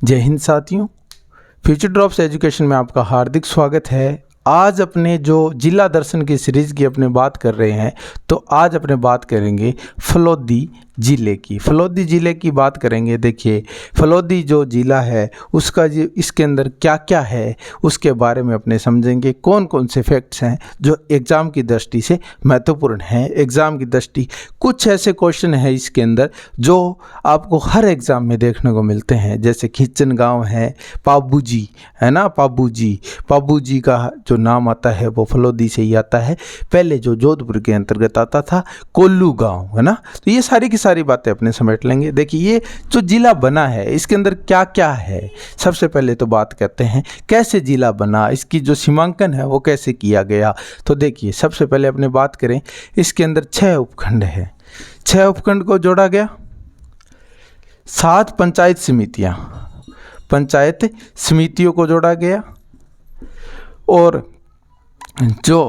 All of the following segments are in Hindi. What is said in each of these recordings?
जय हिंद साथियों, फ्यूचर ड्रॉप्स एजुकेशन में आपका हार्दिक स्वागत है। आज अपने जो जिला दर्शन की सीरीज़ की अपने बात कर रहे हैं, तो आज अपने बात करेंगे फलोदी ज़िले की। फलोदी ज़िले की बात करेंगे। देखिए, फलोदी जो ज़िला है उसका जो इसके अंदर क्या क्या है उसके बारे में अपने समझेंगे। कौन कौन से फैक्ट्स हैं जो एग्ज़ाम की दृष्टि से महत्वपूर्ण हैं। एग्ज़ाम की दृष्टि कुछ ऐसे क्वेश्चन है इसके अंदर जो आपको हर एग्ज़ाम में देखने को मिलते हैं, जैसे खिंचन गाँव है, पाबूजी है ना, पाबूजी का जो नाम आता है वो फलोदी से ही आता है। पहले जो जोधपुर के अंतर्गत आता था कोल्लू गांव है ना। तो ये सारी की सारी बातें अपने समेट लेंगे। देखिए, ये जो जिला बना है इसके अंदर क्या क्या है। सबसे पहले तो बात करते हैं कैसे जिला बना, इसकी जो सीमांकन है वो कैसे किया गया। तो देखिए, सबसे पहले अपने बात करें, इसके अंदर 6 उपखंड है। 6 उपखंड को जोड़ा गया, 7 पंचायत समितियों को जोड़ा गया और जो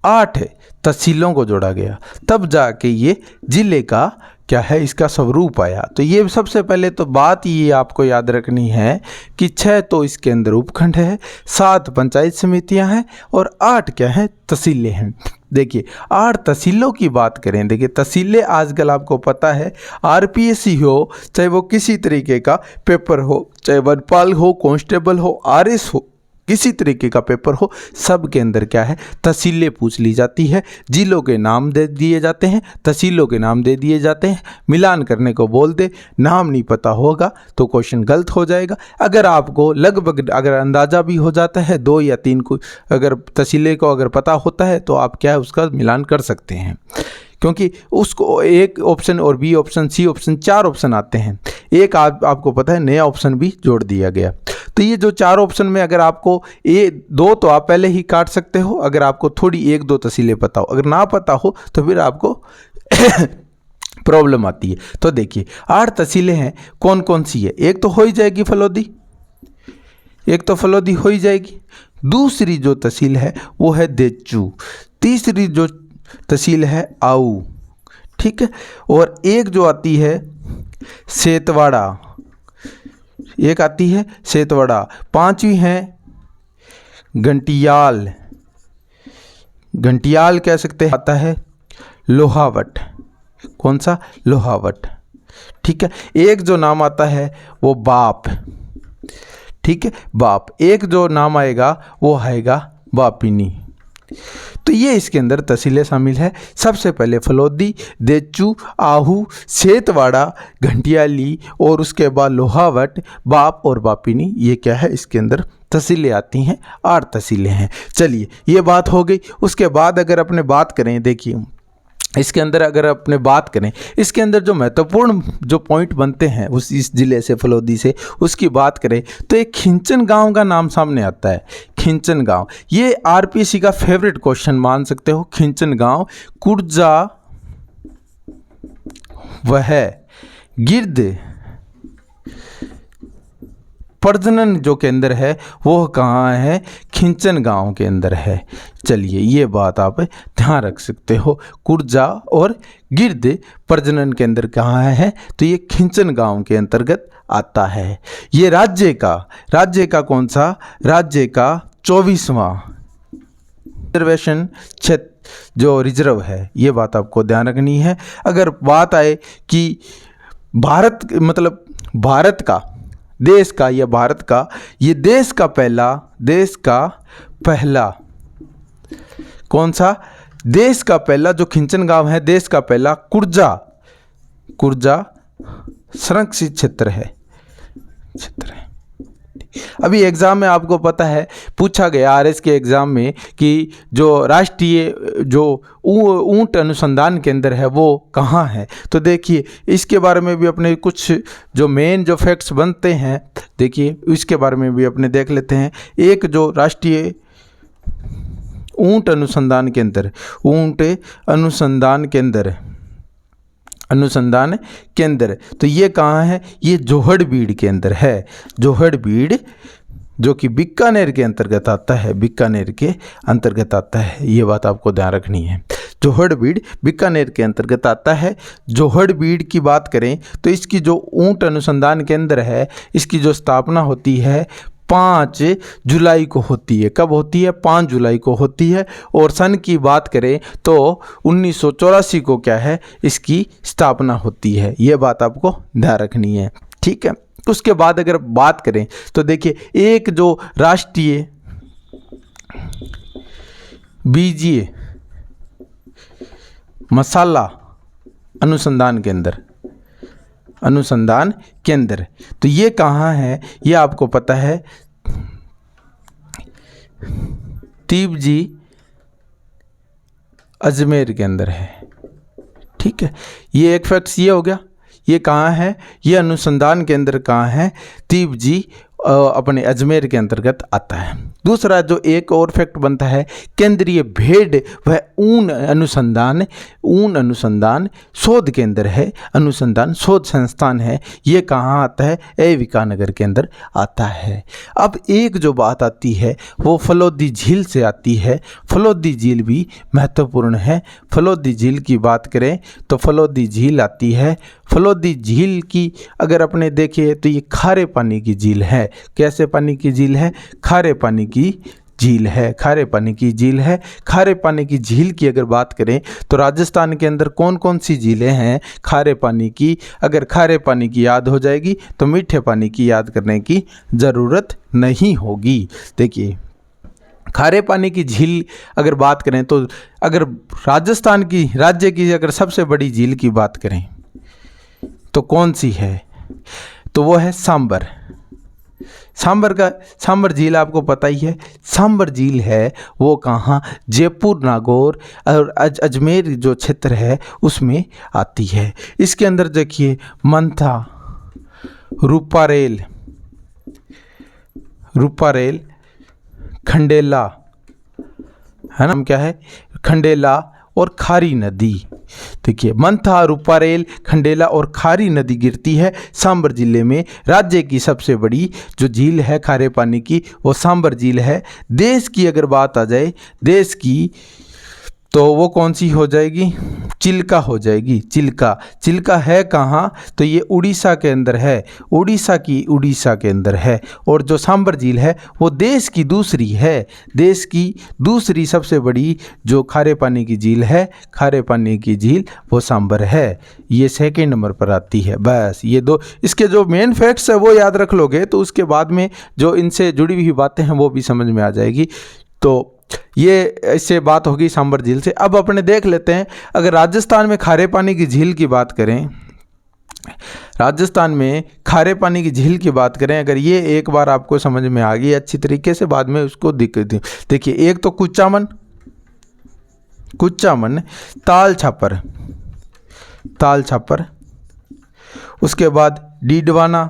8 तहसीलों को जोड़ा गया। तब जाके ये जिले का क्या है, इसका स्वरूप आया। तो ये सबसे पहले तो बात ये आपको याद रखनी है कि 6 तो इसके अंदर उपखंड है, 7 पंचायत समितियां हैं और 8 क्या है, तहसीलें हैं। देखिए, 8 तहसीलों की बात करें। देखिए, तहसीलें आजकल आपको पता है आरपीएससी हो, चाहे वो किसी तरीके का पेपर हो, चाहे वनपाल हो, कांस्टेबल हो, आरएस हो, किसी तरीके का पेपर हो, सब के अंदर क्या है, तहसीलें पूछ ली जाती है। जिलों के नाम दे दिए जाते हैं, तहसीलों के नाम दे दिए जाते हैं। मिलान करने को बोल दे, नाम नहीं पता होगा तो क्वेश्चन गलत हो जाएगा। अगर आपको लगभग अगर अंदाज़ा भी हो जाता है 2 या 3 को, अगर तहसीलें को अगर पता होता है तो आप क्या है उसका मिलान कर सकते हैं, क्योंकि उसको एक ऑप्शन और B option, C option, 4 option आते हैं। एक आपको पता है नया ऑप्शन भी जोड़ दिया गया। तो ये जो 4 ऑप्शन में अगर आपको 2 तो आप पहले ही काट सकते हो, अगर आपको थोड़ी 1-2 तहसीलें पता हो। अगर ना पता हो तो फिर आपको प्रॉब्लम आती है। तो देखिए, 8 तहसीलें हैं। कौन कौन सी है? एक तो हो ही जाएगी फलोदी, हो ही जाएगी। दूसरी जो तहसील है वो है देचू। तीसरी जो तहसील है आऊ, ठीक है। और एक जो आती है सेतवाड़ा, एक आती है सेतवाड़ा। 5वीं है घंटियाल कह सकते हैं। आता है लोहावट। कौन सा? लोहावट, ठीक है। एक जो नाम आता है वो बाप, ठीक है, बाप। एक जो नाम आएगा वो आएगा बापिनी। तो ये इसके अंदर तहसीलें शामिल है। सबसे पहले फलोदी, देचू, आहू, सेतवाड़ा, घंटियाली और उसके बाद लोहावट, बाप और बापिनी, ये क्या है इसके अंदर तहसीलें आती हैं। 8 तहसीलें हैं। चलिए, ये बात हो गई। उसके बाद अगर अपने बात करें, देखिए इसके अंदर अगर अपने बात करें, इसके अंदर जो महत्वपूर्ण जो पॉइंट बनते हैं उस इस ज़िले से, फलोदी से, उसकी बात करें तो एक खिंचन गांव का नाम सामने आता है। खिंचन गांव, ये आरपीएससी का फेवरेट क्वेश्चन मान सकते हो। खिंचन गांव कुर्जा वह गिर्द प्रजनन जो केंद्र है वो कहाँ है? खिंचन गांव के अंदर है। चलिए, ये बात आप ध्यान रख सकते हो। कुर्जा और गिर्द प्रजनन केंद्र कहाँ है? तो ये खिंचन गांव के अंतर्गत आता है। ये राज्य का कौन सा? राज्य का 24वां रिजर्वेशन क्षेत्र जो रिजर्व है, ये बात आपको ध्यान रखनी है। अगर बात आए कि भारत मतलब भारत का, देश का या भारत का, ये देश का पहला कौन सा? देश का पहला जो खिंचन गांव है, देश का पहला कुर्जा संरक्षित क्षेत्र है। अभी एग्जाम में आपको पता है पूछा गया, आरएस के एग्जाम में, कि जो राष्ट्रीय जो ऊंट अनुसंधान केंद्र है वो कहाँ है। तो देखिए, इसके बारे में भी अपने कुछ जो मेन जो फैक्ट्स बनते हैं, देखिए इसके बारे में भी अपने देख लेते हैं। एक जो राष्ट्रीय ऊंट अनुसंधान केंद्र, तो ये कहाँ है? ये जोहड़बीड़ के अंदर है। जोहड़बीड़ जो कि बीकानेर के अंतर्गत आता है, ये बात आपको ध्यान रखनी है। जोहड़बीड़ बीकानेर के अंतर्गत आता है। जोहड़बीड़ की बात करें तो इसकी जो ऊंट अनुसंधान केंद्र है, इसकी जो स्थापना होती है 5 जुलाई को होती है। कब होती है? 5 जुलाई को होती है। और सन की बात करें तो 1984 को क्या है, इसकी स्थापना होती है। ये बात आपको ध्यान रखनी है, ठीक है। उसके बाद अगर बात करें तो देखिए, एक जो राष्ट्रीय बीजीय मसाला अनुसंधान केंद्र, तो ये कहाँ है? ये आपको पता है, तीबजी अजमेर के अंदर है, ठीक है। ये एक फैक्ट्स ये हो गया। ये कहाँ है? ये अनुसंधान केंद्र कहाँ है? तीबजी अपने अजमेर के अंतर्गत आता है। दूसरा जो एक और फैक्ट बनता है, केंद्रीय भेड़ वह ऊन अनुसंधान शोध केंद्र है, अनुसंधान शोध संस्थान है। ये कहाँ आता है? बीकानेर के अंदर आता है। अब एक जो बात आती है वो फलोदी झील से आती है। फलोदी झील भी महत्वपूर्ण है। फलोदी झील की बात करें तो फलोदी झील आती है। फलोदी झील की अगर अपने देखें तो ये खारे पानी की झील है। कैसे पानी की झील है? खारे पानी की झील है। खारे पानी की झील है। खारे पानी की झील की अगर बात करें तो राजस्थान के अंदर कौन कौन सी झीलें हैं खारे पानी की? अगर खारे पानी की याद हो जाएगी तो मीठे पानी की याद करने की ज़रूरत नहीं होगी। देखिए, खारे पानी की झील अगर बात करें तो अगर राजस्थान की राज्य की अगर सबसे बड़ी झील की बात करें तो कौन सी है? तो वो है सांबर। सांबर झील आपको पता ही है। सांबर झील है वो कहाँ? जयपुर, नागौर और अजमेर जो क्षेत्र है उसमें आती है। इसके अंदर देखिए, मंथा, रूपारेल, खंडेला है ना, क्या है? खंडेला और खारी नदी। देखिए, मंथा, रूपारेल, खंडेला और खारी नदी गिरती है सांबर जिले में। राज्य की सबसे बड़ी जो झील है खारे पानी की वो सांबर झील है। देश की अगर बात आ जाए, देश की, तो वो कौन सी हो जाएगी? चिल्का हो जाएगी। चिल्का है कहाँ? तो ये उड़ीसा के अंदर है। उड़ीसा के अंदर है। और जो सांबर झील है वो देश की दूसरी है। देश की दूसरी सबसे बड़ी जो खारे पानी की झील है, खारे पानी की झील वो सांबर है। ये सेकेंड नंबर पर आती है। बस ये दो इसके जो मेन फैक्ट्स है वो याद रख लोगे तो उसके बाद में जो इनसे जुड़ी हुई बातें हैं वो भी समझ में आ जाएगी। तो ये इससे बात होगी सांबर झील से। अब अपने देख लेते हैं, अगर राजस्थान में खारे पानी की झील की बात करें, राजस्थान में खारे पानी की झील की बात करें, अगर ये एक बार आपको समझ में आ गई अच्छी तरीके से, बाद में उसको देखिए, एक तो कुचामन, ताल छापर, उसके बाद डीडवाना,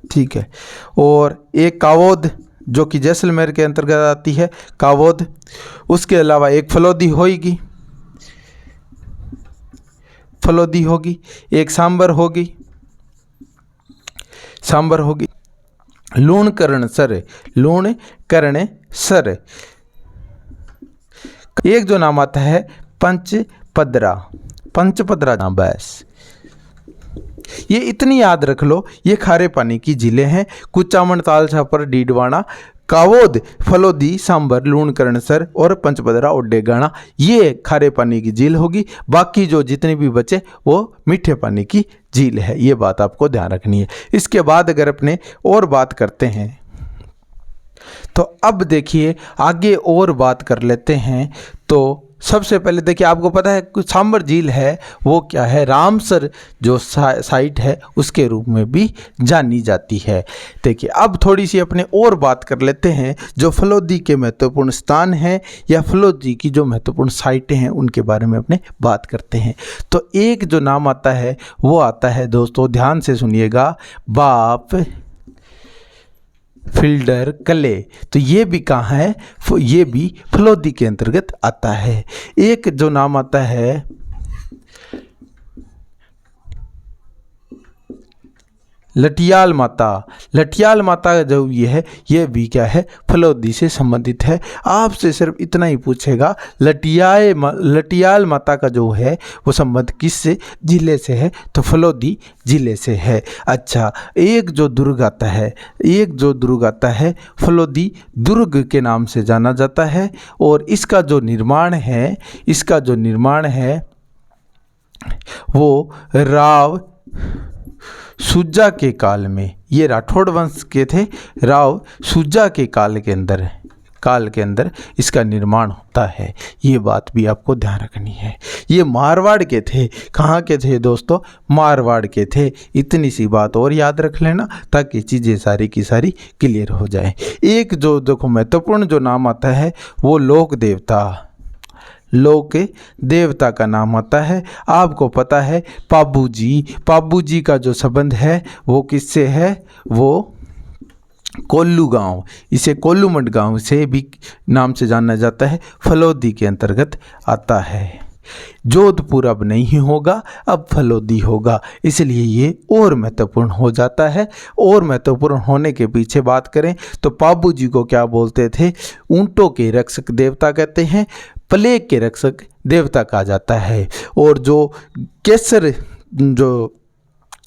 ठीक है, और एक कावोद जो कि जैसलमेर के अंतर्गत आती है, कावोद। उसके अलावा एक फलोदी होगी, एक सांबर होगी, लूणकरण सर, एक जो नाम आता है पंचपदरा। बस ये इतनी याद रख लो, ये खारे पानी की झीलें हैं। कुचामन, ताल छापर, डीडवाना, कावोद, फलोदी, सांबर, लूणकरणसर और पंचपदरा और डेगाना, ये खारे पानी की झील होगी। बाकी जो जितने भी बचे वो मीठे पानी की झील है। ये बात आपको ध्यान रखनी है। इसके बाद अगर अपने और बात करते हैं तो अब देखिए आगे और बात कर लेते हैं। तो सबसे पहले देखिए, आपको पता है सांबर झील है वो क्या है? रामसर जो साइट है उसके रूप में भी जानी जाती है। देखिए, अब थोड़ी सी अपने और बात कर लेते हैं जो फलोदी के महत्वपूर्ण स्थान हैं या फलोदी की जो महत्वपूर्ण साइटें हैं उनके बारे में अपने बात करते हैं। तो एक जो नाम आता है वो आता है, दोस्तों ध्यान से सुनिएगा, बाप फिल्डर कले। तो ये भी कहाँ है? ये भी फलोदी के अंतर्गत आता है। एक जो नाम आता है लठियाल माता। लठियाल माता जो ये भी क्या है, फलोदी से संबंधित है। आपसे सिर्फ इतना ही पूछेगा, लठियाल माता का जो है वो संबंध किससे जिले से है, तो फलोदी जिले से है। अच्छा, एक जो दुर्ग आता है फलोदी दुर्ग के नाम से जाना जाता है। और इसका जो निर्माण है वो राव सुजा के काल में, ये राठौड़ वंश के थे, राव सुजा के काल के अंदर इसका निर्माण होता है। ये बात भी आपको ध्यान रखनी है। ये मारवाड़ के थे। कहाँ के थे दोस्तों? मारवाड़ के थे। इतनी सी बात और याद रख लेना ताकि चीज़ें सारी की सारी क्लियर हो जाए। एक जो देखो महत्वपूर्ण जो नाम आता है वो लोक देवता का नाम आता है। आपको पता है पाबू जी का जो संबंध है वो किससे है, वो कोल्लू गांव, इसे कोल्लूमंड गांव से भी नाम से जाना जाता है, फलोदी के अंतर्गत आता है। जोधपुर अब नहीं होगा, अब फलोदी होगा, इसलिए ये और महत्वपूर्ण हो जाता है। और महत्वपूर्ण होने के पीछे बात करें तो पाबू जी को क्या बोलते थे? ऊंटों के रक्षक देवता कहते हैं, प्लेग के रक्षक देवता कहा जाता है। और जो केसर जो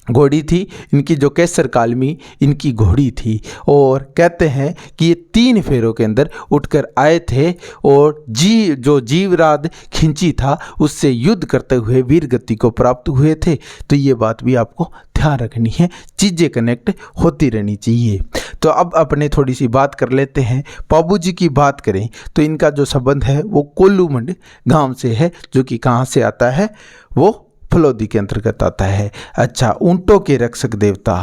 घोड़ी थी, इनकी जो केसर कालमी इनकी घोड़ी थी, और कहते हैं कि ये 3 फेरों के अंदर उठकर आए थे और जो जीवराज खिंची था उससे युद्ध करते हुए वीर गति को प्राप्त हुए थे। तो ये बात भी आपको ध्यान रखनी है, चीज़ें कनेक्ट होती रहनी चाहिए। तो अब अपने थोड़ी सी बात कर लेते हैं। पाबू जी की बात करें तो इनका जो संबंध है वो कोल्लूमंड गांव से है, जो कि कहाँ से आता है, वो फलोदी के अंतर्गत आता है। अच्छा, ऊंटों के रक्षक देवता,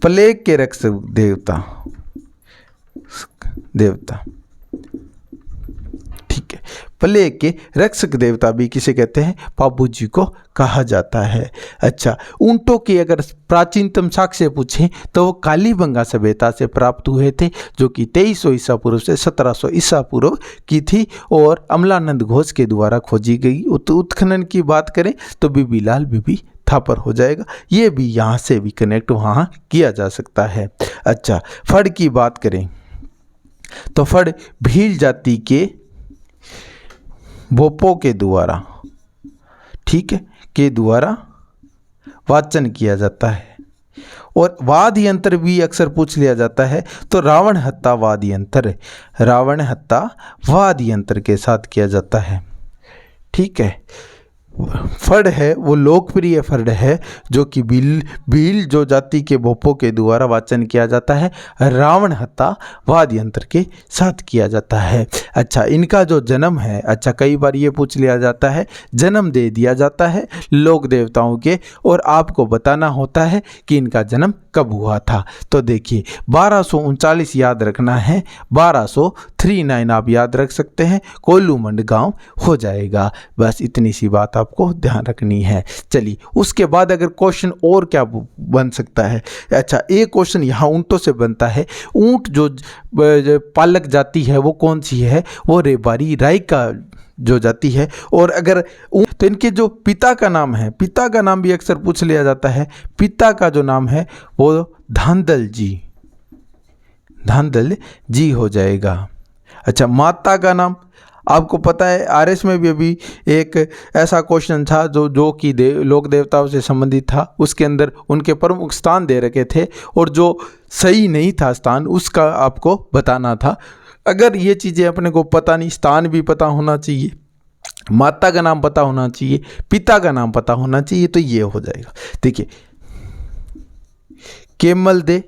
प्लेग के रक्षक देवता, ठीक है, प्लेग के रक्षक देवता भी किसे कहते हैं? पाबू जी को कहा जाता है। अच्छा, ऊंटों की अगर प्राचीनतम साक्ष्य पूछें तो वो कालीबंगा सभ्यता से प्राप्त हुए थे, जो कि 2300 ईसा पूर्व से 1700 ईसा पूर्व की थी और अमलानंद घोष के द्वारा खोजी गई। उत्खनन की बात करें तो बीबी थापर हो जाएगा। ये भी यहाँ से भी कनेक्ट वहाँ किया जा सकता है। अच्छा, फड़ की बात करें तो फड़ भील जाति के भोपों के द्वारा, ठीक है, के द्वारा वाचन किया जाता है। और वाद यंत्र भी अक्सर पूछ लिया जाता है, तो रावण हत्ता वाद यंत्र के साथ किया जाता है। ठीक है, फड़ है वो लोकप्रिय फड़ है जो कि भील जो जाति के भोपों के द्वारा वाचन किया जाता है, रावण हत्ता वाद्य यंत्र के साथ किया जाता है। अच्छा, इनका जो जन्म है, अच्छा कई बार ये पूछ लिया जाता है, जन्म दे दिया जाता है लोक देवताओं के, और आपको बताना होता है कि इनका जन्म कब हुआ था। तो देखिए 1239 याद रखना है, 1239 आप याद रख सकते हैं, कोल्लूमंड गांव हो जाएगा। बस इतनी सी बात आपको ध्यान रखनी है। चलिए उसके बाद अगर क्वेश्चन और क्या बन सकता है, अच्छा एक क्वेश्चन यहाँ ऊँटों से बनता है। ऊँट जो पालक जाति है वो कौन सी है? वो रेबारी राय का जो जाति है। और अगर तो इनके जो पिता का नाम है, पिता का नाम भी अक्सर पूछ लिया जाता है। पिता का जो नाम है वो धांधल जी हो जाएगा। अच्छा, माता का नाम आपको पता है, आरएस में भी अभी एक ऐसा क्वेश्चन था जो कि लोक देवताओं से संबंधित था, उसके अंदर उनके प्रमुख स्थान दे रखे थे और जो सही नहीं था स्थान उसका आपको बताना था। अगर ये चीज़ें अपने को पता नहीं, स्थान भी पता होना चाहिए, माता का नाम पता होना चाहिए, पिता का नाम पता होना चाहिए, तो ये हो जाएगा। देखिए केमल दे,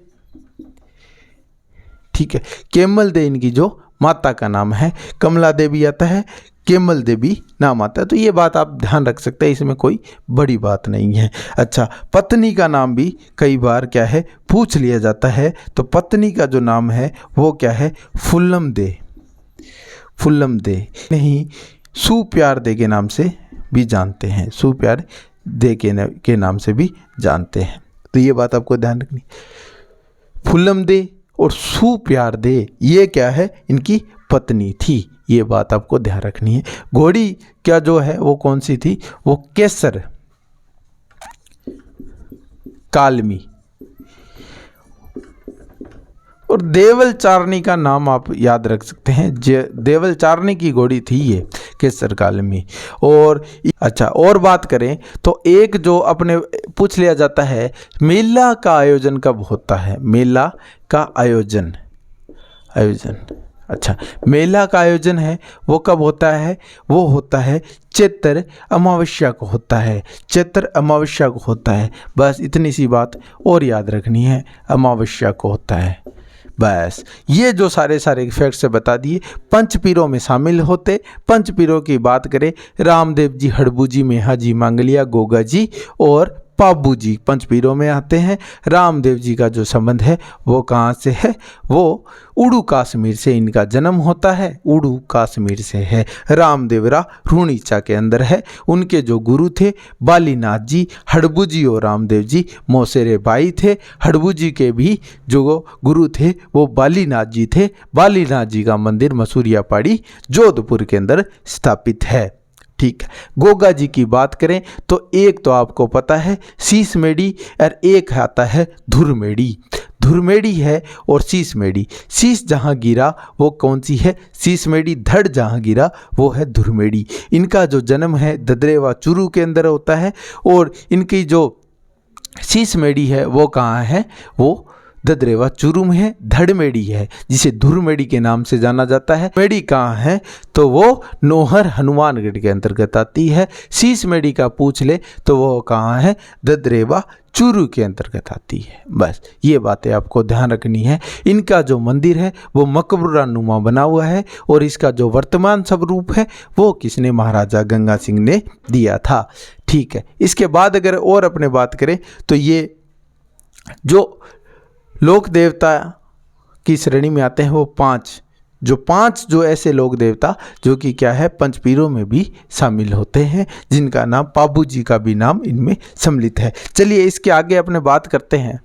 ठीक है, केमल दे इनकी जो माता का नाम है, कमला देवी आता है, केमल देवी नाम आता है। तो ये बात आप ध्यान रख सकते हैं, इसमें कोई बड़ी बात नहीं है। अच्छा, पत्नी का नाम भी कई बार क्या है पूछ लिया जाता है, तो पत्नी का जो नाम है वो क्या है? फुल्लम दे नहीं, सुप्यार दे के नाम से भी जानते हैं, सुप्यार दे के नाम से भी जानते हैं। तो ये बात आपको ध्यान रखनी। फुल्लम दे और सुप्यार दे ये क्या है? इनकी पत्नी थी। ये बात आपको ध्यान रखनी है। घोड़ी क्या जो है वो कौन सी थी, वो केसर कालमी। और देवल चारनी का नाम आप याद रख सकते हैं, देवल चारनी की घोड़ी थी ये केसर कालमी। और अच्छा, और बात करें तो एक जो अपने पूछ लिया जाता है, मेला का आयोजन कब होता है? मेला का आयोजन अच्छा, मेला का आयोजन है वो कब होता है? वो होता है चैत्र अमावस्या को होता है, चैत्र अमावस्या को होता है। बस इतनी सी बात और याद रखनी है, अमावस्या को होता है। बस ये जो सारे फैक्ट्स से बता दिए, पंचपीरों में शामिल होते। पंचपीरों की बात करें, रामदेव जी, हड़बू जी, मेहा जी, मांगलिया, गोगा जी और पाबू जी पंचपीरों में आते हैं। रामदेव जी का जो संबंध है वो कहाँ से है? वो उड़ू कश्मीर से इनका जन्म होता है, उड़ू कश्मीर से है। रामदेवरा रूणीचा के अंदर है। उनके जो गुरु थे बालीनाथ जी, हड़बू जी और रामदेव जी मौसेरे भाई थे। हड़बू जी के भी जो गुरु थे वो बालीनाथ जी थे। बालीनाथ जी का मंदिर मसूरिया पहाड़ी जोधपुर के अंदर स्थापित है। ठीक है। गोगा जी की बात करें तो एक तो आपको पता है शीश मेड़ी, और एक आता है धुरमेड़ी। धुरमेड़ी है और शीश मेड़ी। शीश जहाँ गिरा वो कौन सी है? शीश मेड़ी। धड़ जहाँ गिरा वो है धुरमेड़ी। इनका जो जन्म है ददरेवा चूरू के अंदर होता है। और इनकी जो शीश मेड़ी है वो कहाँ है? वो ददरेवा चूरू में है। धड़मेड़ी है जिसे धुरमेड़ी के नाम से जाना जाता है। मेड़ी कहाँ है? तो वो नोहर हनुमानगढ़ के अंतर्गत आती है। शीश मेड़ी का पूछ ले तो वो कहाँ है? ददरेवा चूरू के अंतर्गत आती है। बस ये बातें आपको ध्यान रखनी है। इनका जो मंदिर है वो मकबरा नुमा बना हुआ है। और इसका जो वर्तमान स्वरूप है वो किसने? महाराजा गंगा सिंह ने दिया था। ठीक है। इसके बाद अगर और अपने बात करें तो ये जो लोक देवता की श्रेणी में आते हैं वो पांच जो ऐसे लोक देवता जो कि क्या है, पंचपीरों में भी शामिल होते हैं, जिनका नाम पाबू जी का भी नाम इनमें सम्मिलित है। चलिए इसके आगे अपने बात करते हैं।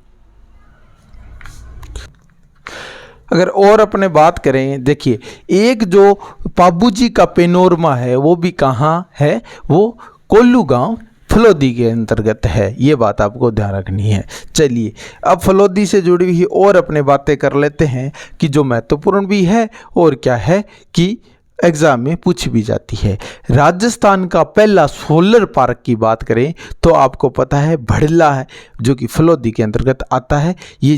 अगर और अपने बात करें, देखिए एक जो पाबू जी का पेनोरमा है वो भी कहाँ है? वो कोल्लू गांव फलोदी के अंतर्गत है। ये बात आपको ध्यान रखनी है। चलिए अब फलोदी से जुड़ी हुई और अपने बातें कर लेते हैं कि जो महत्वपूर्ण भी है और क्या है कि एग्जाम में पूछी भी जाती है। राजस्थान का पहला सोलर पार्क की बात करें तो आपको पता है भड़ला है, जो कि फलोदी के अंतर्गत आता है। ये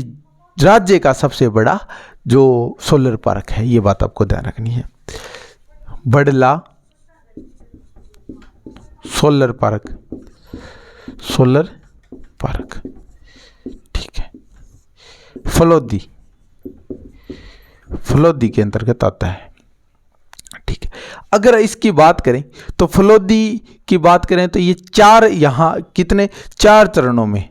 राज्य का सबसे बड़ा जो सोलर पार्क है, ये बात आपको ध्यान रखनी है। भड़ला सोलर पार्क, ठीक है, फलोदी के अंतर्गत आता है। ठीक है। अगर इसकी बात करें तो फलोदी की बात करें तो ये चार चरणों में,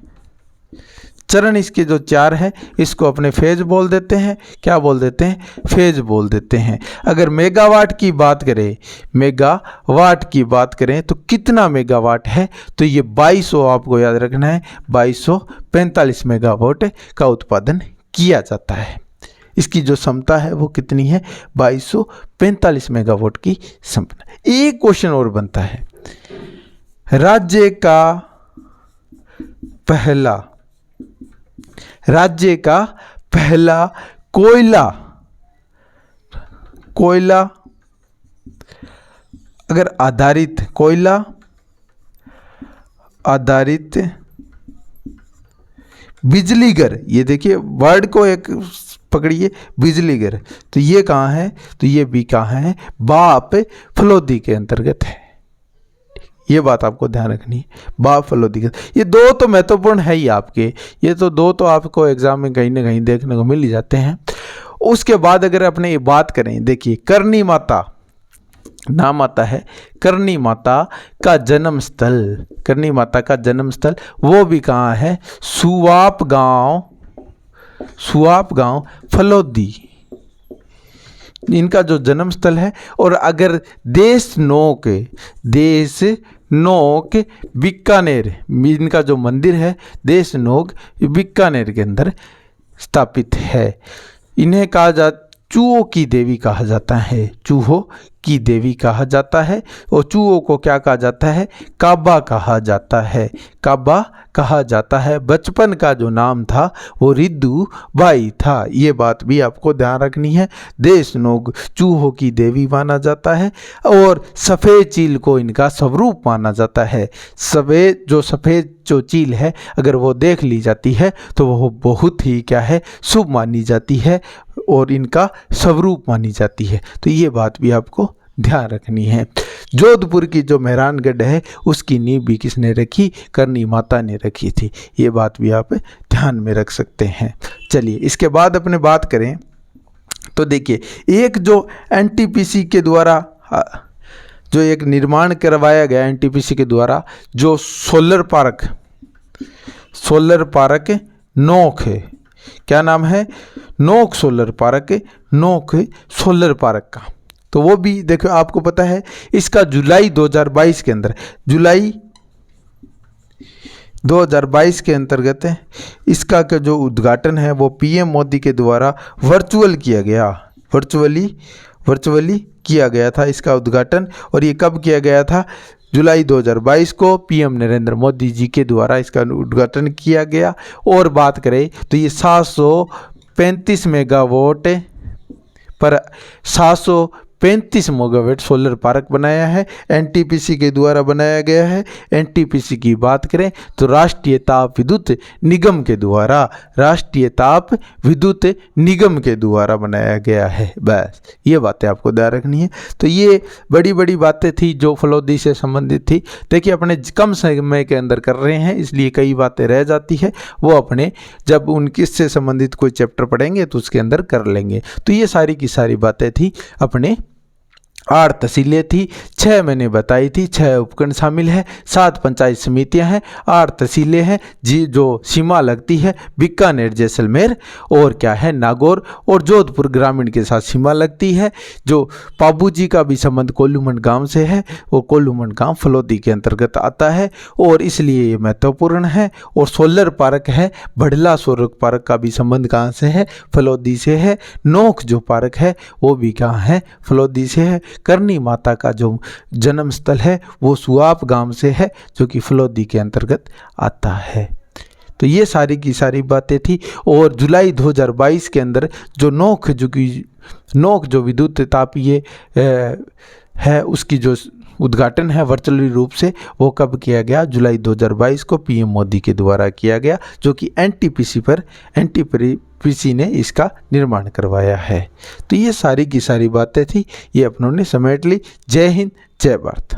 चरण इसके जो 4 है इसको अपने फेज बोल देते हैं। क्या बोल देते हैं? फेज बोल देते हैं। अगर मेगावाट की बात करें तो कितना मेगावाट है? तो ये 2200, आपको याद रखना है, 2245 मेगावाट का उत्पादन किया जाता है। इसकी जो क्षमता है वो कितनी है? 2245 मेगावाट की क्षमता। एक क्वेश्चन और बनता है, राज्य का पहला कोयला अगर कोयला आधारित बिजलीघर, ये देखिए वर्ड को एक पकड़िए, बिजलीघर, तो ये कहाँ है? तो ये भी कहाँ है? बाप फलोदी के अंतर्गत है। ये बात आपको ध्यान रखनी है, बाप फलोदी का। ये 2 तो महत्वपूर्ण है ही आपके, ये तो 2 तो आपको एग्जाम में कहीं ना कहीं देखने को मिल ही जाते हैं। उसके बाद अगर अपने ये बात करें, देखिए करनी माता नाम आता है। करनी माता का जन्म स्थल वो भी कहाँ है? सुवाप गांव फलोदी, इनका जो जन्म स्थल है। और अगर देश नोक बीकानेर, इनका जो मंदिर है देश नोक बीकानेर के अंदर स्थापित है। इन्हें कहा चूहों की देवी कहा जाता है, चूहों की देवी कहा जाता है। और चूहों को क्या कहा जाता है? काबा कहा जाता है, काबा कहा जाता है। बचपन का जो नाम था वो रिद्धू बाई था, ये बात भी आपको ध्यान रखनी है। देशनोग चूहों की देवी माना जाता है और सफ़ेद चील को इनका स्वरूप माना जाता है। सफ़ेद जो चील है अगर वो देख ली जाती है तो वो बहुत ही क्या है, शुभ मानी जाती है और इनका स्वरूप मानी जाती है। तो ये बात भी आपको ध्यान रखनी है। जोधपुर की जो मेहरानगढ़ है उसकी नींव भी किसने रखी? करनी माता ने रखी थी, ये बात भी आप ध्यान में रख सकते हैं। चलिए इसके बाद अपने बात करें तो देखिए, एक जो एनटीपीसी के द्वारा जो एक निर्माण करवाया गया एनटीपीसी के द्वारा, जो सोलर पार्क नोक है, क्या नाम है? नोक सोलर पार्क, नोक सोलर पार्क का। तो वो भी देखो आपको पता है इसका जुलाई 2022 के अंदर, जुलाई 2022 के अंतर्गत इसका का जो उद्घाटन है वो पीएम मोदी के द्वारा वर्चुअली किया गया था इसका उद्घाटन। और ये कब किया गया था? जुलाई 2022 को पीएम नरेंद्र मोदी जी के द्वारा इसका उद्घाटन किया गया। और बात करें तो ये 735 मेगावाट पर 735 मेगावाट सोलर पार्क बनाया है, एनटीपीसी के द्वारा बनाया गया है। एनटीपीसी की बात करें तो राष्ट्रीय ताप विद्युत निगम के द्वारा बनाया गया है। बस ये बातें आपको ध्यान रखनी है। तो ये बड़ी बड़ी बातें थी जो फलोदी से संबंधित थी। देखिए अपने कम समय के अंदर कर रहे हैं इसलिए कई बातें रह जाती है, वो अपने जब उनसे संबंधित कोई चैप्टर पढ़ेंगे तो उसके अंदर कर लेंगे। तो ये सारी की सारी बातें थी। अपने 8 तहसीलें थी, 6 मैंने बताई थी, 6 उपखंड शामिल है, 7 पंचायत समितियां हैं, 8 तहसीलें हैं जी, जो सीमा लगती है बीकानेर, जैसलमेर और क्या है नागौर और जोधपुर ग्रामीण के साथ सीमा लगती है। जो पाबूजी का भी संबंध कोल्लूमंड गांव से है और कोल्लूमंड गांव फलोदी के अंतर्गत आता है और इसलिए ये महत्वपूर्ण है। और सोलर पार्क है, बढ़ला सोलर पार्क का भी संबंध कहाँ से है? फलोदी से है। नोक जो पार्क है वो भी कहाँ है? फलोदी से है। करनी माता का जो जन्म स्थल है वो सुआप गांव से है जो कि फलोदी के अंतर्गत आता है। तो ये सारी की सारी बातें थी। और जुलाई 2022 के अंदर जो नोक जो विद्युत तापीय है उसकी जो उद्घाटन है वर्चुअली रूप से वो कब किया गया? जुलाई 2022 को पीएम मोदी के द्वारा किया गया, जो कि एनटीपीसी ने इसका निर्माण करवाया है। तो ये सारी की सारी बातें थी, ये अपनों ने समेट ली। जय हिंद, जय भारत।